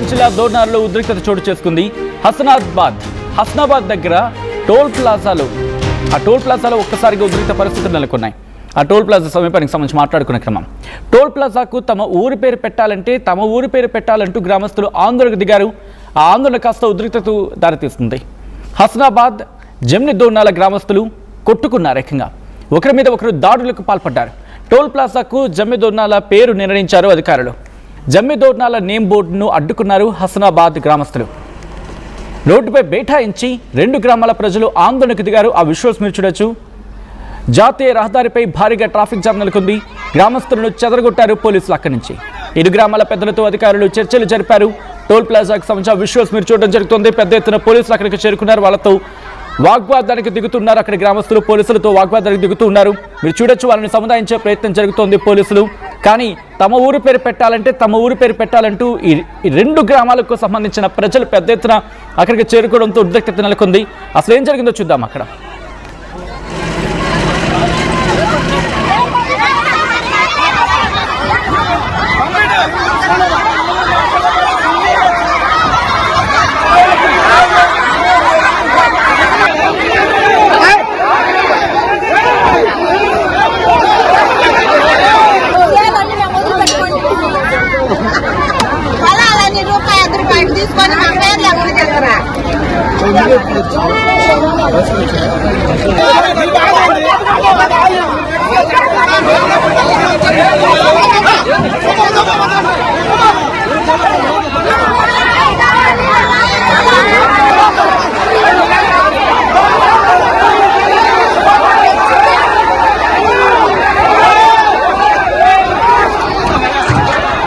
వరంగల్ జిల్లా దోర్నార్లో ఉద్రిక్తత చోటు చేసుకుంది. హస్నాబాద్ దగ్గర టోల్ ప్లాజాలో ఒక్కసారిగా ఉద్రిక్త పరిస్థితులు నెలకొన్నాయి. ఆ టోల్ ప్లాజా సమీపానికి సంబంధించి మాట్లాడుకునే క్రమం. టోల్ ప్లాజాకు తమ ఊరి పేరు పెట్టాలంటూ గ్రామస్తులు ఆందోళనకు దిగారు. ఆ ఆందోళన కాస్త ఉద్రిక్తతకు దారితీస్తుంది. హస్నాబాద్ జమ్ని దోర్నాల గ్రామస్తులు కొట్టుకున్నారు. ఏకంగా ఒకరి మీద ఒకరు దాడులకు పాల్పడ్డారు. టోల్ ప్లాజాకు జమ్మి దోర్నాల పేరు నిర్ణయించారు అధికారులు. జమ్మి దోర్నాల నేమ్ బోర్డును అడ్డుకున్నారు హస్నాబాద్ గ్రామస్తులు. రోడ్డుపై బైఠాయించి 2 గ్రామాల ప్రజలు ఆందోళనకు దిగారు. ఆ విజువల్స్ మీరు చూడొచ్చు. జాతీయ రహదారిపై భారీగా ట్రాఫిక్ జామ్ నెలకొంది. గ్రామస్తులను చెదరగొట్టారు పోలీసులు. అక్కడి నుంచి 2 గ్రామాల పెద్దలతో అధికారులు చర్చలు జరిపారు. టోల్ ప్లాజాకు సంబంధించిన విజువల్స్ మీరు చూడడం జరుగుతుంది. పెద్ద ఎత్తున పోలీసులు అక్కడికి చేరుకున్నారు. వాళ్ళతో వాగ్వాదానికి దిగుతున్నారు. అక్కడ గ్రామస్తులు పోలీసులతో వాగ్వాదానికి దిగుతున్నారు. మీరు చూడొచ్చు, వాళ్ళని సముదాయించే ప్రయత్నం జరుగుతోంది పోలీసులు. కానీ తమ ఊరు పేరు పెట్టాలంటూ ఈ 2 గ్రామాలకు సంబంధించిన ప్రజలు పెద్ద ఎత్తున అక్కడికి చేరుకోవడంతో ఉద్రిక్తత నెలకొంది. అసలు ఏం జరిగిందో చూద్దాం. అక్కడ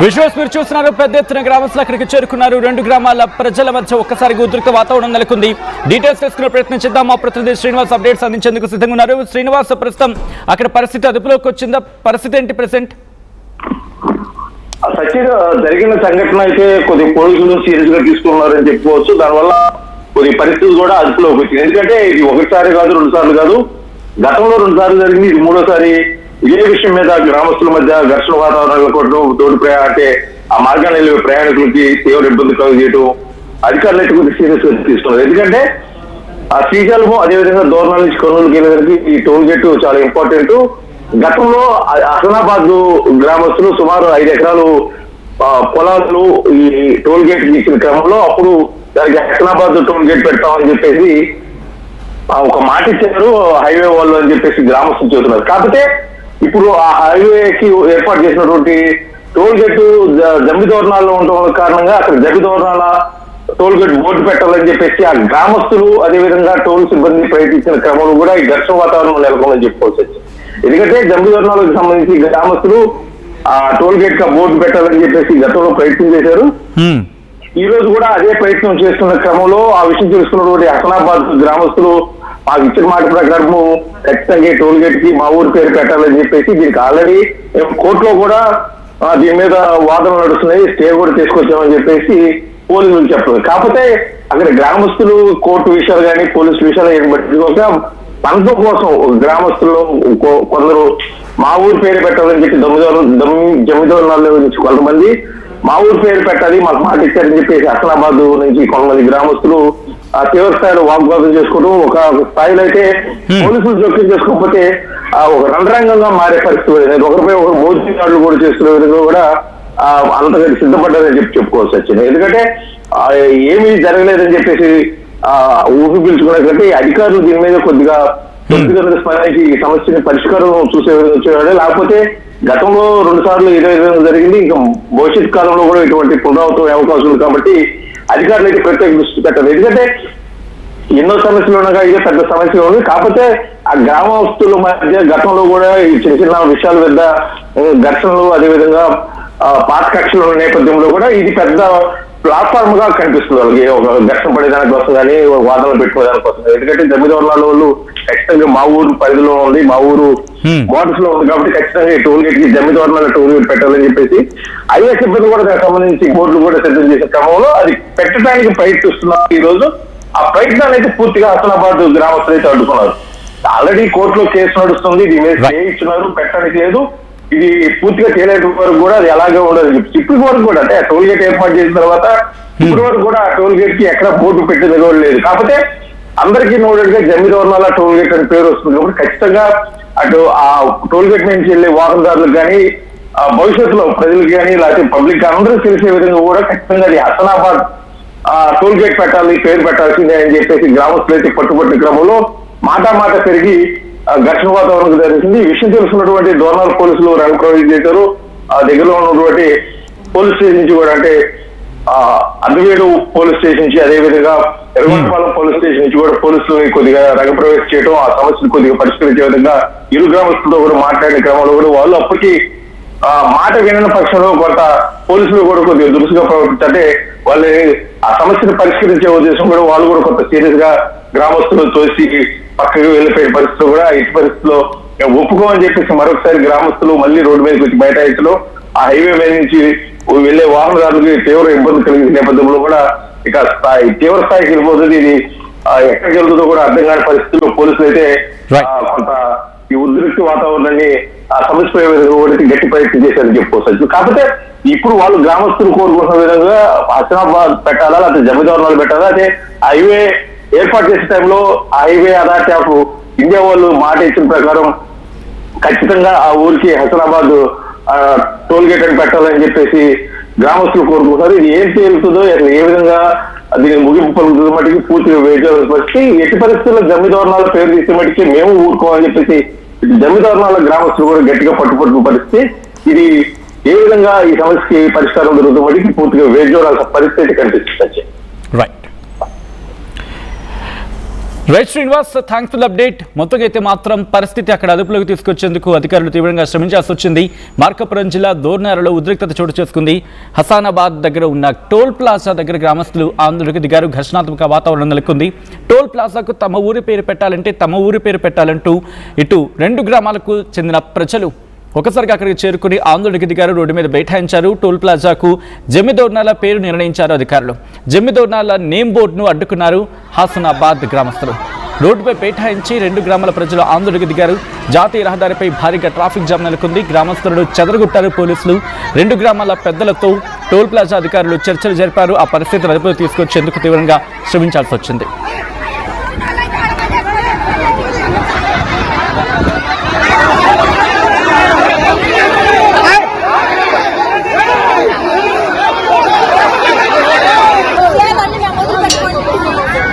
విజువల్స్ మీరు చూస్తున్నారు. పెద్ద ఎత్తున గ్రామస్తులు అక్కడికి చేరుకున్నారు. 2 గ్రామాల ప్రజల మధ్య ఒక్కసారిగా ఉద్రిక్త వాతావరణం నెలకొంది. డీటెయిల్స్ తెలుసుకునే ప్రయత్నం చేద్దాం. మా ప్రతినిధి శ్రీనివాస్ అప్డేట్స్ అందించేందుకు సిద్ధంగా ఉన్నారు. శ్రీనివాస్, ప్రస్తుతం అక్కడ పరిస్థితి అదుపులోకి వచ్చిందా? పరిస్థితి ఏంటి ప్రెసెంట్? సచిన్, జరిగిన సంఘటన అయితే కొద్ది పోలీసులు సీరియస్ గా తీసుకున్నారని చెప్పుకోవచ్చు. దానివల్ల కొద్ది పరిస్థితి కూడా అదుపులోకి వచ్చింది. ఎందుకంటే ఇది ఒకసారి కాదు, 2 సార్లు కాదు, గతంలో 2 సార్లు జరిగింది. ఇది 3వ సారి ఇదే విషయం మీద గ్రామస్తుల మధ్య ఘర్షణ వాతావరణం నెలకొనడం, అంటే ఆ మార్గాన్ని వెళ్ళే ప్రయాణికులకి తీవ్ర ఇబ్బంది కలుగజేయడం అధికారులు అయితే కొద్దిగా సీరియస్ గా తీసుకున్నారు. ఎందుకంటే ఆ శ్రీశైలము అదేవిధంగా దోర్నాల నుంచి కర్నూలుకి వెళ్ళేసరికి ఈ టోల్ గేట్ చాలా ఇంపార్టెంట్. గతంలో హస్నాబాద్ గ్రామస్తులు సుమారు 5 ఎకరాలు పొలాలు ఈ టోల్ గేట్ ఇచ్చిన క్రమంలో అప్పుడు దానికి హస్నాబాద్ టోల్ గేట్ పెడతామని చెప్పేసి ఒక మాట ఇచ్చారు హైవే వాళ్ళు అని చెప్పేసి గ్రామస్తులు చెబుతున్నారు. కాకపోతే ఇప్పుడు ఆ హైవేకి ఏర్పాటు చేసినటువంటి టోల్ గేట్ జమ్మి దోర్నాల్లో ఉండడం కారణంగా అక్కడ జమ్మి దోర్నాల టోల్ గేట్ బోర్డు పెట్టాలని చెప్పేసి ఆ గ్రామస్తులు అదేవిధంగా టోల్ సిబ్బంది ప్రయత్నించిన క్రమంలో కూడా ఈ ఘర్షణ వాతావరణం నెలకొందని చెప్పుకోవచ్చు. ఎందుకంటే జమ్మి దోర్నాలకు సంబంధించి గ్రామస్తులు ఆ టోల్ గేట్ గా బోర్డు పెట్టాలని చెప్పేసి గతంలో ప్రయత్నం చేశారు. ఈ రోజు కూడా అదే ప్రయత్నం చేస్తున్న క్రమంలో ఆ విషయం తెలుసుకున్నటువంటి హస్నాబాద్ గ్రామస్తులు మాకు ఇచ్చిన మాట ప్రకారము ఖచ్చితంగా టోల్ గేట్ కి మా ఊరి పేరు పెట్టాలని చెప్పేసి దీనికి ఆల్రెడీ కోర్టులో కూడా దీని మీద వాదనలు నడుస్తున్నాయి, స్టే కూడా తీసుకొచ్చామని చెప్పేసి పోలీసులు చెప్పారు. కాకపోతే అక్కడ గ్రామస్తులు కోర్టు విషయాలు కానీ పోలీసు విషయాలు ఏం పట్టించుకోక పంతం కోసం గ్రామస్తులు కొందరు మా ఊరి పేరు పెట్టాలని చెప్పి జమ్మిదోర్నాల్లో నుంచి కొంతమంది మా ఊరి పేరు పెట్టాలి మాకు మాట ఇచ్చారని చెప్పేసి హస్నాబాద్ నుంచి కొంతమంది గ్రామస్తులు తీవ్ర స్థాయిలో వాగ్వాదం చేసుకోవడం, ఒక స్థాయిలో అయితే పోలీసులు జోక్యం చేసుకోకపోతే ఒక రణరంగంగా మారే పరిస్థితి, ఒకరిపై ఒకరు మోదీదాడులు కూడా చేసుకునే విధంగా కూడా అంతగా సిద్ధపడ్డారని చెప్పుకోవచ్చు వచ్చింది. ఎందుకంటే ఏమీ జరగలేదని చెప్పేసి ఊపి పీల్చుకున్నట్లయితే అధికారులు దీని మీద కొద్దిగా స్పందించి ఈ సమస్యని పరిష్కారం చూసే విధంగా వచ్చేవాడే. లేకపోతే గతంలో 2 సార్లు ఇదే విధంగా జరిగింది, ఇంకా భవిష్యత్ కాలంలో కూడా ఇటువంటి పునరావృతం అవకాశం ఉంది. కాబట్టి అధికారులు అయితే ప్రత్యేక దృష్టి పెట్టారు. ఎందుకంటే ఎన్నో సమస్యలు ఉండగా ఇదే పెద్ద సమస్య ఉంది. కాకపోతే ఆ గ్రామస్తుల మధ్య గతంలో కూడా ఈ చిన్న చిన్న విషయాల వద్ద ఘర్షణలు అదేవిధంగా పాత కక్షలు ఉన్న నేపథ్యంలో కూడా ఇది పెద్ద ప్లాట్ఫామ్ గా కనిపిస్తుంది వాళ్ళకి, ఒక ఘర్షణ పడేదానికి కోసం కానీ వాదనలు పెట్టుకోవడానికి కోసం. ఎందుకంటే జమ్మిదోర్నాల వాళ్ళు ఖచ్చితంగా మా ఊరు పరిధిలో ఉంది, మా ఊరు బోర్డర్స్ లో ఉంది కాబట్టి ఖచ్చితంగా ఈ టోల్ గేట్ కి జమ్మిదోర్నాల టోల్ గేట్ పెట్టాలని చెప్పేసి హైవే సిబ్బంది కూడా దానికి సంబంధించి బోర్డులు కూడా సిద్ధం చేసే క్రమంలో అది పెట్టడానికి ప్రయత్నిస్తున్నారు. ఈ రోజు ఆ ప్రయత్నాన్ని అయితే పూర్తిగా హస్నాబాద్ గ్రామస్తులు అయితే అడ్డుకున్నారు. ఆల్రెడీ కోర్టులో కేసు నడుస్తుంది, దీని మీద స్టే ఇచ్చినారు, పెట్టడానికి లేదు. ఇది పూర్తిగా తేలేట వరకు కూడా అది అలాగే ఉండదు. ఇప్పటి వరకు కూడా అంటే టోల్ గేట్ ఏర్పాటు చేసిన తర్వాత ఇప్పటి వరకు కూడా ఆ టోల్ గేట్ కి ఎక్కడ బోర్డు పెట్టేది కూడా లేదు. కాకపోతే అందరికీ నోడెడ్ గా జమ్మిదోర్నాల టోల్ గేట్ అని పేరు వస్తుంది కాబట్టి ఖచ్చితంగా అటు ఆ టోల్ గేట్ నుంచి వెళ్ళే వాహనదారులకు కానీ భవిష్యత్తులో ప్రజలకు కానీ లేకపోతే పబ్లిక్ అందరూ తెలిసే విధంగా కూడా ఖచ్చితంగా అది హసనాబాద్ టోల్ గేట్ పెట్టాలి, పేరు పెట్టాల్సిందే అని చెప్పేసి గ్రామస్తులు అయితే పట్టుబట్టిన క్రమంలో మాట పెరిగి ఘర్షణ వాతావరణం జరిగింది. ఈ విషయం తెలుసుకున్నటువంటి దోర్నాల్ పోలీసులు రంగప్రవేశం చేశారు. ఆ దగ్గరలో ఉన్నటువంటి పోలీస్ స్టేషన్ నుంచి కూడా అంటే అద్దవేడు పోలీస్ స్టేషన్ నుంచి అదేవిధంగా ఎర్రగొండపాలెం పోలీస్ స్టేషన్ నుంచి కూడా పోలీసులు కొద్దిగా రంగప్రవేశం చేయడం, ఆ సమస్యను కొద్దిగా పరిష్కరించే విధంగా ఇరు గ్రామస్తులతో కూడా మాట్లాడిన క్రమంలో కూడా వాళ్ళు అప్పటికి మాట వినని పక్షంలో కొంత పోలీసులు కూడా కొద్దిగా దురుసుగా ప్రవర్తించంటే వాళ్ళు ఆ సమస్యను పరిష్కరించే ఉద్దేశం కూడా వాళ్ళు కూడా కొంత సీరియస్ గా గ్రామస్తులు తోసి పక్కకు వెళ్ళిపోయిన పరిస్థితులు కూడా ఇటు పరిస్థితుల్లో ఒప్పుకోమని చెప్పేసి మరొకసారి గ్రామస్తులు మళ్ళీ రోడ్డు మీదకి వచ్చి బైఠాయించడం, ఆ హైవే మీద నుంచి వెళ్లే వాహనదారులకి తీవ్ర ఇబ్బంది కలిగిన నేపథ్యంలో కూడా ఇక తీవ్ర స్థాయికి వెళ్ళిపోతుంది. ఇది ఎక్కడికి వెళ్తుందో కూడా అర్థం కాని పరిస్థితుల్లో పోలీసులు అయితే కొంత ఈ ఉద్రిక్త వాతావరణాన్ని సమస్య విధంగా గట్టి ప్రయత్నం చేశారని చెప్పుకోవచ్చు. కాకపోతే ఇప్పుడు వాళ్ళు గ్రామస్తులు కోరుకుంటున్న విధంగా హసనాబాద్ పెట్టాలా లేకపోతే జమ్మిదోర్నాలు పెట్టాలా, అదే హైవే ఏర్పాటు చేసే టైంలో హైవే అథారిటీ ఆఫ్ ఇండియా వాళ్ళు మాట ఇచ్చిన ప్రకారం ఖచ్చితంగా ఆ ఊరికి హసనాబాద్ టోల్ గేట్ అని పెట్టాలని చెప్పేసి గ్రామస్తులు కోరుకుంటున్నారు. ఇది ఏం తేలుతుందో ఏ విధంగా దీనికి ముగింపు పలుకుతుందో మటుకి పూర్తిగా వేచాల్సిన పరిస్థితి. ఎట్టి పరిస్థితుల్లో జమ్మిదోర్నాల పేరు తీసే మటుకి మేము ఊరుకోవాలని చెప్పేసి జమ్మిదోర్నాల గ్రామస్తులు కూడా గట్టిగా పట్టుపట్టిన పరిస్థితి. ఇది ఏ విధంగా ఈ సమస్యకి పరిష్కారం దొరుకుతుందో మటుకి పూర్తిగా వేచూడాల్సిన పరిస్థితి కనిపిస్తుంది. Right Srinivas, thanks for update. మొత్తంగా అయితే మాత్రం పరిస్థితి అక్కడ అదుపులోకి తీసుకొచ్చేందుకు అధికారులు తీవ్రంగా శ్రమించాల్సి వచ్చింది. మార్కాపురం జిల్లా దోర్నాలలో ఉద్రిక్తత చోటు చేసుకుంది. హసానాబాద్ దగ్గర ఉన్న టోల్ ప్లాజా దగ్గర గ్రామస్తులు ఆందోళనకు దిగారు. ఘర్షణాత్మక వాతావరణం నెలకొంది. టోల్ ప్లాజాకు తమ ఊరి పేరు పెట్టాలంటే తమ ఊరి పేరు పెట్టాలంటూ ఇటు రెండు గ్రామాలకు చెందిన ప్రజలు ఒకసారిగా అక్కడికి చేరుకుని ఆందోళనకు దిగారు. రోడ్డు మీద బైఠాయించారు. టోల్ ప్లాజాకు జమ్మిదోర్నాల పేరు నిర్ణయించారు అధికారులు. జమ్మిదోర్నాల నేమ్ బోర్డును అడ్డుకున్నారు హసనాబాద్ గ్రామస్తులు. రోడ్డుపై బైఠాయించి రెండు గ్రామాల ప్రజలు ఆందోళనకు దిగారు. జాతీయ రహదారిపై భారీగా ట్రాఫిక్ జామ్ నెలకొంది. గ్రామస్తులను చెదరగొట్టారు పోలీసులు. రెండు గ్రామాల పెద్దలతో టోల్ ప్లాజా అధికారులు చర్చలు జరిపారు. ఆ పరిస్థితిని అదుపులోకి తీసుకొచ్చేందుకు తీవ్రంగా శ్రమించాల్సి వచ్చింది.